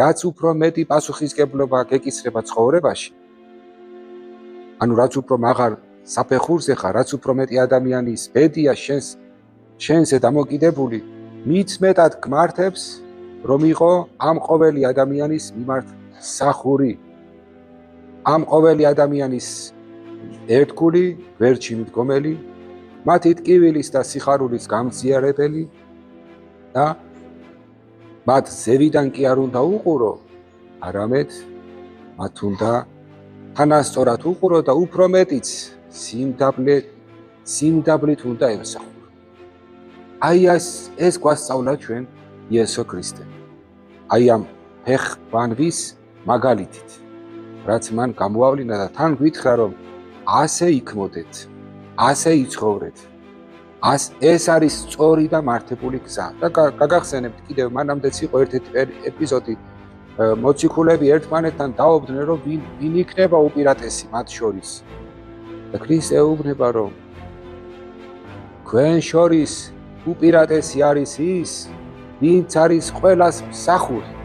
რაც უფრო მეტი პასუხისმგებლობა გეკისრება ცხოვრებაში, ანუ რაც უფრო მაღალ საფეხურზე ხარ, რაც უფრო მეტი ადამიანის ბედია შენზე დამოკიდებული, მით მეტად გმართებს, რომ იყო ამ ყოველი ადამიანის მიმართ მსახური, ამ ყოველი ადამიანის ერთგული, გვერდში მიდგომელი, მათი ტკივილის და სიხარულის გამზიარებელი და მათ ზევიდან კი არ უნდა უყურო, არამედ მათ უნდა თანასწორად უყურო და უფრო მეტიც სიმდაბლით უნდა ემსახურო. აი ეს გვასწავლა ჩვენ იესო ქრისტე. აი ამ ფეხბანვის მაგალითით, რაც მან გამოავლინა და თან გვითხრა, რომ ასე იქმოდეთ, ასე იცხოვრეთ. ეს არის სწორი და მართებული გზა. და გაგახსენებთ კიდევ მანამდეც იყო ერთ-ერთი ეპიზოდი, მოციქულები ერთმანეთთან დაობდნენ, რომ ვინ იქნება უპირატესი მათ შორის. და ქრისტე ეუბნება, რომ თქვენ შორის უპირატესი არის ის, ვინც არის ყველას მსახური.